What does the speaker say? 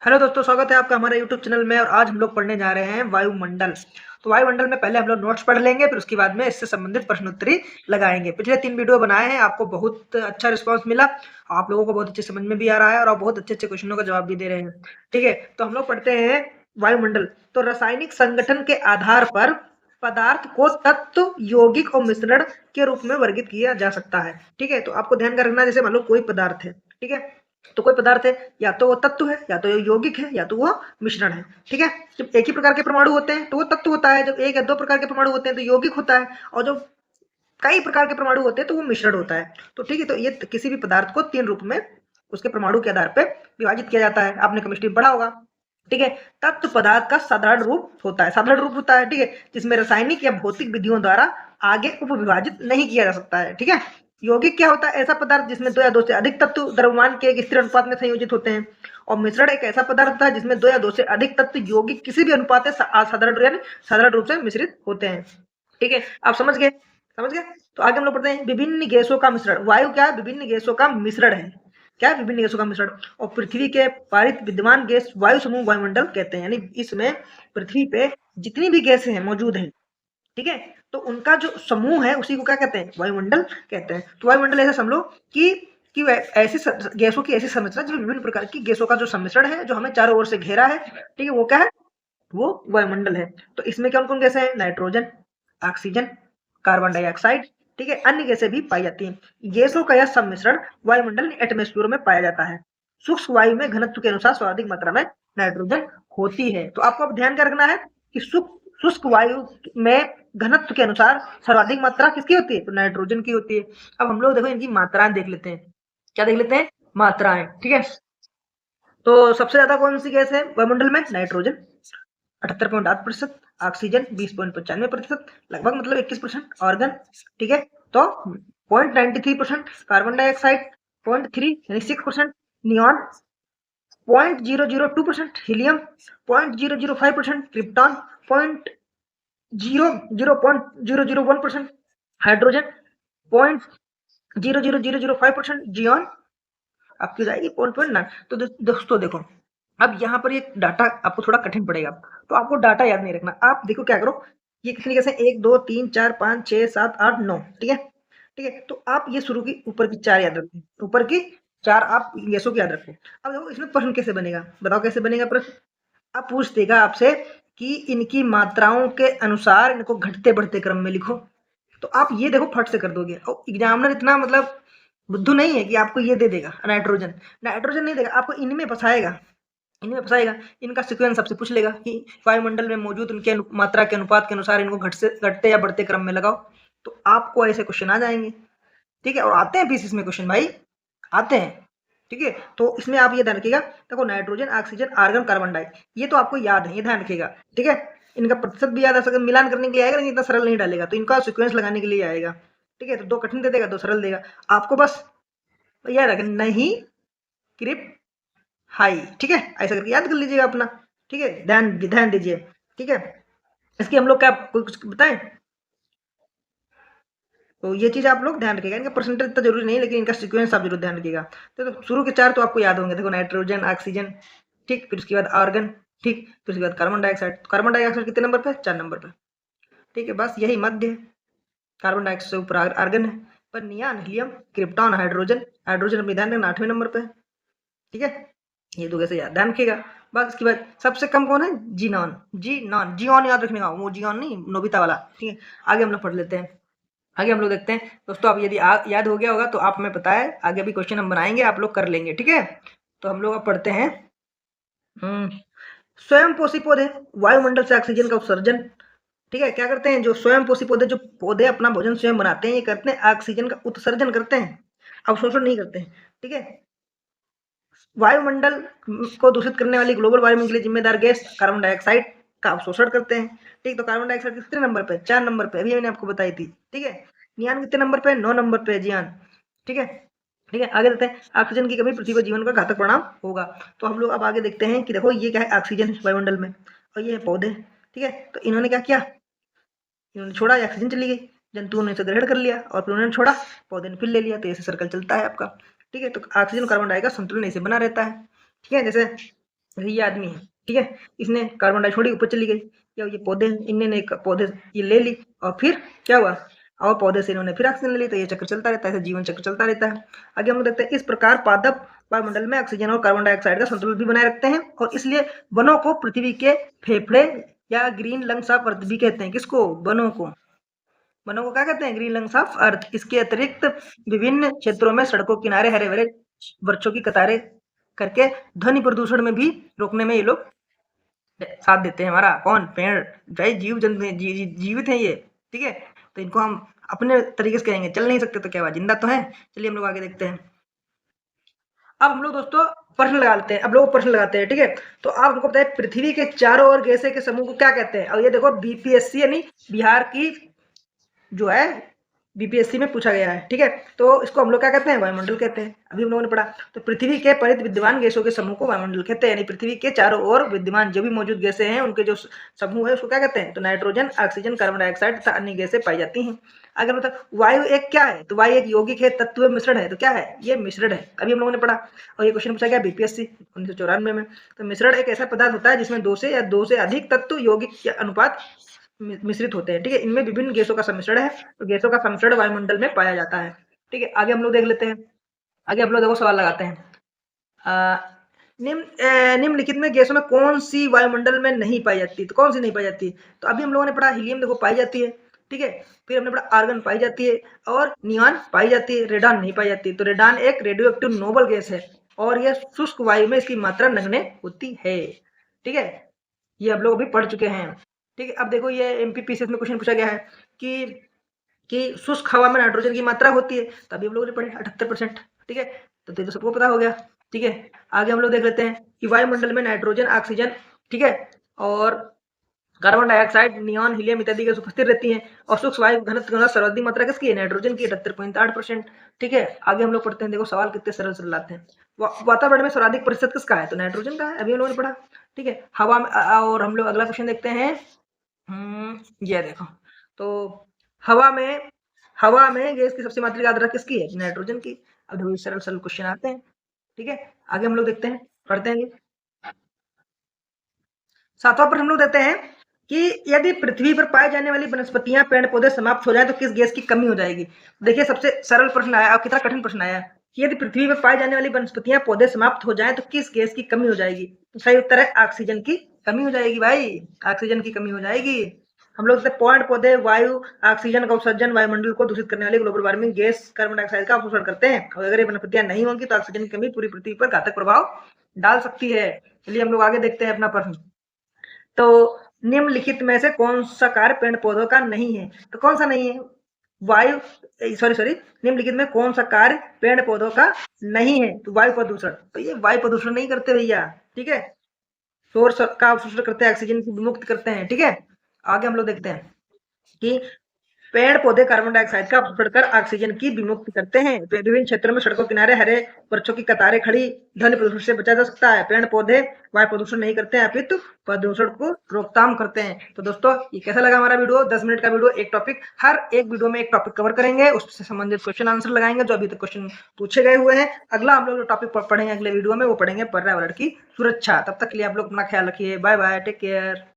Hello दोस्तों, स्वागत है आपका हमारे यूट्यूब चैनल में। और आज हम लोग पढ़ने जा रहे हैं वायुमंडल। तो वायुमंडल में पहले हम लोग नोट्स पढ़ लेंगे, फिर उसके बाद में इससे संबंधित प्रश्नोत्तरी लगाएंगे। पिछले 3 वीडियो बनाए हैं, आपको बहुत अच्छा रिस्पांस मिला। आप लोगों को बहुत अच्छे समझ में भी आ रहा है और आप बहुत अच्छे अच्छे क्वेश्चनों का जवाब भी दे रहे हैं। ठीक है, तो हम लोग पढ़ते हैं वायुमंडल। तो रासायनिक संगठन के आधार पर पदार्थ को तत्व, यौगिक और मिश्रण के रूप में वर्गीकृत किया जा सकता है। ठीक है, तो आपको ध्यान का रखना, जैसे मान लो कोई पदार्थ है। ठीक है, तो कोई पदार्थ है, या तो वो तत्व है, या तो यौगिक है, या तो वो मिश्रण है। ठीक है, जब एक ही प्रकार के परमाणु होते हैं तो वो तत्व होता है, जब एक या दो प्रकार के परमाणु होते हैं तो यौगिक होता है, और जब कई प्रकार के परमाणु होते हैं तो वो मिश्रण होता है। तो ठीक है, तो ये किसी भी पदार्थ को 3 रूप में उसके परमाणु के आधार पर विभाजित किया जाता है। आपने केमिस्ट्री में पढ़ा होगा। ठीक है, तत्व पदार्थ का साधारण रूप होता है, साधारण रूप होता है। ठीक है, जिसमें रासायनिक या भौतिक विधियों द्वारा आगे उपविभाजित नहीं किया जा सकता है। ठीक है, यौगिक क्या होता है? ऐसा पदार्थ जिसमें दो या दो से अधिक तत्व द्रव्यमान के एक स्थिर अनुपात में संयोजित होते हैं। और मिश्रण एक ऐसा पदार्थ होता है जिसमें दो या दो से अधिक तत्व यौगिक किसी भी अनुपात से साधारण यानी साधारण रूप से मिश्रित होते हैं। ठीक है, आप समझ गए? समझ गए? तो आगे हम लोग पढ़ते हैं विभिन्न गैसों का मिश्रण। वायु क्या है? विभिन्न गैसों का मिश्रण है। क्या है? विभिन्न गैसों का मिश्रण। और पृथ्वी के पारित विद्यमान गैस वायु समूह वायुमंडल कहते हैं। यानी इसमें पृथ्वी पे जितनी भी गैसें हैं मौजूद हैं, ठीक है, तो उनका जो समूह है उसी को क्या कहते हैं? वायुमंडल कहते हैं। तो वायुमंडल ऐसा समझ लो कि ऐसी गैसों की ऐसी संरचना जो विभिन्न प्रकार की गैसों का जो सम्मिश्रण है, जो हमें चारों ओर से घेरा है। ठीक है, वो क्या है? वो वायुमंडल है। तो इसमें कौन कौन गैसें हैं? Nitrogen, oxygen, carbon dioxide. ठीक है, अन्य गैसें भी पाई जाती हैं। गैसों का यह सम्मिश्रण वायुमंडल एटमॉस्फेयर में पाया जाता है। शुष्क वायु में घनत्व के अनुसार सर्वाधिक मात्रा में नाइट्रोजन होती है। तो आपको अब ध्यान क्या रखना है कि शुष्क वायु में घनत्व के अनुसार सर्वाधिक मात्रा किसकी होती है? तो नाइट्रोजन की होती है। अब हम लोग देखो इनकी मात्राएं देख लेते हैं। क्या देख लेते हैं? मात्राएं। ठीक है, तो सबसे ज्यादा कौन सी गैस है वायुमंडल में? नाइट्रोजन 78.8%, ऑक्सीजन 20.95%, लगभग मतलब 21%, ऑर्गन। ठीक है, तो 0.93%, कार्बन डाइऑक्साइड 0.3 यानी 6%, नियॉन 0.002%, हीलियम 0.005%, क्रिप्टॉन 0.001%, हाइड्रोजन 0.00005%, जियोन आपकी जाएगी 0.9। तो दोस्तों देखो, अब यहाँ पर एक डाटा आपको थोड़ा कठिन पड़ेगा, तो आपको डाटा याद नहीं रखना। आप देखो क्या करो, ये कितनी कैसे 1 2 3 4 5 6 7 8 9। ठीक है, ठीक है, तो आप ये शुरू की ऊपर की 4 याद रखो, ऊपर की 4 आप गैसों की याद रखो। अब देखो इसमें प्रश्न कैसे बनेगा, बताओ कैसे बनेगा प्रश्न। अब पूछ देगा आपसे कि इनकी मात्राओं के अनुसार इनको घटते बढ़ते क्रम में लिखो। तो आप ये देखो फट से कर दोगे। और एग्जामिनर इतना मतलब बुद्धू नहीं है कि आपको ये दे देगा नाइट्रोजन। नाइट्रोजन नहीं देगा आपको, इनमें फंसाएगा, इनमें फंसाएगा। इनका सीक्वेंस सबसे पूछ लेगा कि वायुमंडल में मौजूद उनके मात्रा के अनुपात के अनुसार इनको घटते या बढ़ते क्रम में लगाओ। तो आपको ऐसे क्वेश्चन आ जाएंगे। ठीक है, और आते हैं पीसीस में क्वेश्चन भाई, आते हैं। ठीक है, तो इसमें आप ये ध्यान रखिएगा, देखो नाइट्रोजन, ऑक्सीजन, आर्गन, कार्बन डाई, ये तो आपको याद है, ये ध्यान रखिएगा। ठीक है, इनका प्रतिशत भी याद आ सकता, मिलान करने के लिए आएगा, लेकिन इतना सरल नहीं डालेगा, तो इनका सीक्वेंस लगाने के लिए आएगा। ठीक है, तो 2 कठिन दे देगा, 2 सरल देगा। आपको बस याद रखना, नहीं क्रिप हाई। ठीक है, ऐसा करके याद कर लीजिएगा अपना। ठीक है, ध्यान ध्यान दीजिए। ठीक है, इसकी हम लोग क्या कुछ बताएं, तो ये चीज आप लोग ध्यान रखिएगा। इनका परसेंटेज इतना जरूरी नहीं, लेकिन इनका सीक्वेंस आप जरूर ध्यान रखिएगा। तो शुरू के 4 तो आपको याद होंगे, देखो नाइट्रोजन, ऑक्सीजन, ठीक, फिर उसके बाद आर्गन, ठीक, फिर उसके बाद कार्बन डाइऑक्साइड। कार्बन डाइऑक्साइड कितने नंबर पे? 4 नंबर पे। ठीक है, बस यही मध्य है। कार्बन डाइऑक्साइड से ऊपर आर्गन है, पर नियान, हीलियम, क्रिप्टॉन, हाइड्रोजन। हाइड्रोजन अपनी ध्यान रखना 8वें नंबर पे। ठीक है, ये तो कैसे याद ध्यान रखिएगा। बस इसके बाद सबसे कम कौन है? जीनॉन। जीनॉन, जियोन याद रखने का, वो जियोन नहीं नोबिता वाला। ठीक है, आगे हम लोग पढ़ लेते हैं। आगे हम लोग देखते हैं दोस्तों। अब यदि याद हो गया होगा तो आप हमें बताएं, आगे भी क्वेश्चन हम बनाएंगे, आप लोग कर लेंगे। ठीक है, तो हम लोग अब पढ़ते हैं स्वयं पोषी पौधे, वायुमंडल से ऑक्सीजन का उत्सर्जन। ठीक है, क्या करते हैं? जो स्वयं पोषी पौधे, जो पौधे अपना भोजन स्वयं बनाते हैं, ये करते हैं ऑक्सीजन का उत्सर्जन करते हैं, अवशोषण नहीं करते हैं। ठीक है, वायुमंडल को दूषित करने वाली ग्लोबल वार्मिंग के लिए जिम्मेदार गैस कार्बन डाइऑक्साइड का अवशोषण करते हैं। ठीक, तो कार्बन डाइऑक्साइड कितने नंबर पे? 4 नंबर पे, अभी मैंने आपको बताई थी। ठीक है, नियान कितने नंबर पे? 9 नंबर पे, जियान। ठीक है, ठीक है, आगे देखते हैं। ऑक्सीजन की कमी पृथ्वी पर जीवन का घातक परिणाम होगा। तो हम लोग अब आगे देखते हैं कि देखो ये क्या है, ऑक्सीजन है वायुमंडल में, और ये है पौधे। ठीक है, तो इन्होंने क्या किया, इन्होंने छोड़ा, ऑक्सीजन चली गई, जंतुओं ने इसे ग्रहण कर लिया, और फिर उन्होंने छोड़ा, पौधे ने फिर ले लिया, तो ऐसे सर्कल चलता है आपका। ठीक है, तो ऑक्सीजन कार्बन डाइऑक्साइड का संतुलन ऐसे बना रहता है। ठीक है, जैसे ये आदमी है, ठीक है, इसने कार्बन डाइऑक्साइड छोड़ी, ऊपर चली गई, या ये पौधे, इन्होंने पौधे ये ले ली, और फिर क्या हुआ, और पौधे से इन्होंने फिर ऑक्सीजन ले ली, तो ये चक्र चलता रहता है, ऐसे जीवन चक्र चलता रहता है। आगे हम लोग देखते हैं, इस प्रकार पादप वायुमंडल में ऑक्सीजन और कार्बन डाइऑक्साइड का संतुलन भी बनाए रखते हैं, और इसलिए वनों को पृथ्वी के फेफड़े या ग्रीन लंग्स ऑफ अर्थ भी कहते हैं। किसको? वनों को। वनों को क्या कहते हैं? Green lungs of earth. इसके अतिरिक्त विभिन्न क्षेत्रों में सड़कों किनारे हरे भरे वृक्षों की कतारें करके ध्वनि प्रदूषण में भी रोकने में ये लोग साथ देते हैं। हमारा कौन? पेड़। भाई जीव जंतु जीवित है ये, ठीक है, तो इनको हम अपने तरीके से कहेंगे, चल नहीं सकते तो क्या हुआ, जिंदा तो है। चलिए हम लोग आगे देखते हैं। अब हम लोग दोस्तों प्रश्न लगाते हैं, अब लोग प्रश्न लगाते हैं, ठीक है। तो आप हमको बताइए, पृथ्वी के चारों ओर गैसें के समूह को क्या कहते हैं? और ये देखो बीपीएससी यानी बिहार की जो है बीपीएससी में पूछा गया है, ठीक है। तो इसको हम लोग क्या कहते हैं? वायुमंडल कहते हैं। अभी हम लोगों ने पढ़ा, तो पृथ्वी के परित विद्यमान गैसों के समूह को वायुमंडल कहते हैं, यानी पृथ्वी के चारों ओर विद्यमान जो भी मौजूद गैसें हैं उनके जो समूह है उसको क्या कहते हैं? तो नाइट्रोजन, ऑक्सीजन, कार्बन डाइऑक्साइड तथा अन्य गैसें पाई जाती हैं। अगर मतलब वायु एक क्या है? तो वायु एक यौगिक है, तत्व मिश्रण है। तो क्या है? ये मिश्रण है, अभी हम लोगों ने पढ़ा। और ये क्वेश्चन पूछा गया बीपीएससी 1994 में। तो मिश्रण एक ऐसा पदार्थ होता है जिसमें दो से या दो से अधिक तत्व यौगिक के अनुपात मिश्रित होते हैं, ठीक है। इनमें विभिन्न गैसों का सम्मिश्रण है, तो गैसों का सम्मिश्रण वायुमंडल में पाया जाता है, ठीक है। आगे हम लोग देख लेते हैं, आगे हम लोग देखो सवाल लगाते हैं। निम्नलिखित में गैसों में कौन सी वायुमंडल में नहीं पाई जाती? तो कौन सी नहीं पाई जाती? तो अभी हम लोगों ने पढ़ा हीलियम देखो पाई जाती है, ठीक है। फिर हमने पढ़ा आर्गन पाई जाती है, और नियॉन पाई जाती है, रेडान नहीं पाई जाती। तो रेडान एक रेडियो एक्टिव नोबल गैस है, और यह शुष्क वायु में इसकी मात्रा नगण्य होती है, ठीक है। ये हम लोग अभी पढ़ चुके हैं, ठीक है। अब देखो ये एमपीपीसीएस में क्वेश्चन पूछा गया है कि शुष्क हवा में नाइट्रोजन की मात्रा होती है, तभी हम लोगों ने पढ़े 78%, ठीक है। तो ये तो सबको पता हो गया, ठीक है। आगे हम लोग देख लेते हैं कि वायुमंडल में नाइट्रोजन, ऑक्सीजन, ठीक है, और कार्बन डाइऑक्साइड, नियॉन, हीलियम इत्यादि गैस उपस्थित रहती हैं, और सूक्ष्म वायु घनत्व सर्वाधिक मात्रा किसकी है? नाइट्रोजन की 78.8%, ठीक है। आगे हम लोग पढ़ते हैं, देखो सवाल कितने सरल सरल आते हैं। वातावरण में सर्वाधिक प्रतिशत किसका है? तो नाइट्रोजन का है, अभी हम लोगों ने पढ़ा, ठीक है। हवा में और हम लोग अगला क्वेश्चन देखते हैं। ये देखो, तो हवा में गैस की सबसे मात्रा मात्रा किसकी है? नाइट्रोजन की। अब देखो सरल सरल क्वेश्चन आते हैं, ठीक है। आगे हम लोग देखते हैं, पढ़ते हैं। सातवां प्रश्न हम लोग देते हैं कि यदि पृथ्वी पर पाई जाने वाली वनस्पतियां, पेड़ पौधे समाप्त हो जाए तो किस गैस की कमी हो जाएगी? देखिए सबसे सरल प्रश्न आया, और कितना कठिन प्रश्न आया कि यदि पृथ्वी पर पाई जाने वाली वनस्पतियां, पौधे समाप्त हो जाएं तो किस गैस की कमी हो जाएगी? तो सही उत्तर है ऑक्सीजन की कमी हो जाएगी भाई, ऑक्सीजन की कमी हो जाएगी। हम लोग पेड़ पौधे वायु, ऑक्सीजन का उत्सर्जन, वायुमंडल को दूषित करने वाली global warming gas carbon dioxide का अवशोषण करते हैं, और अगर ये वनस्पतियां नहीं होंगी तो ऑक्सीजन की कमी पूरी पृथ्वी पर घातक प्रभाव डाल सकती है। चलिए हम लोग आगे देखते हैं अपना प्रश्न। तो निम्नलिखित में से कौन सा कार्य पेड़ पौधों का नहीं है? तो कौन सा नहीं है? वायु, सॉरी, निम्नलिखित में कौन सा कार्य पेड़ पौधों का नहीं है? तो वायु प्रदूषण। तो ये वायु प्रदूषण नहीं करते भैया, ठीक है। शोर का अवशोषण करते हैं, ऑक्सीजन की विमुक्त करते हैं, ठीक है। आगे हम लोग देखते हैं कि पेड़ पौधे कार्बन डाइऑक्साइड का अवशोषण कर ऑक्सीजन की विमुक्ति करते हैं। विभिन्न क्षेत्रों में सड़कों किनारे हरे वृक्षों की कतारें खड़ी ध्वनि प्रदूषण से बचा जा सकता है। पेड़ पौधे वायु प्रदूषण नहीं करते हैं, अपितु प्रदूषण को रोकथाम करते हैं। तो दोस्तों ये कैसा लगा हमारा वीडियो? 10 मिनट का वीडियो, एक टॉपिक, हर एक वीडियो में एक टॉपिक कवर करेंगे, उससे संबंधित क्वेश्चन आंसर लगाएंगे जो अभी तक क्वेश्चन पूछे गए हुए हैं। अगला हम लोग जो टॉपिक पढ़ेंगे अगले वीडियो में, वो पढ़ेंगे पर्यावरण की सुरक्षा। तब तक के लिए आप लोग अपना ख्याल रखिए, बाय बाय, टेक केयर।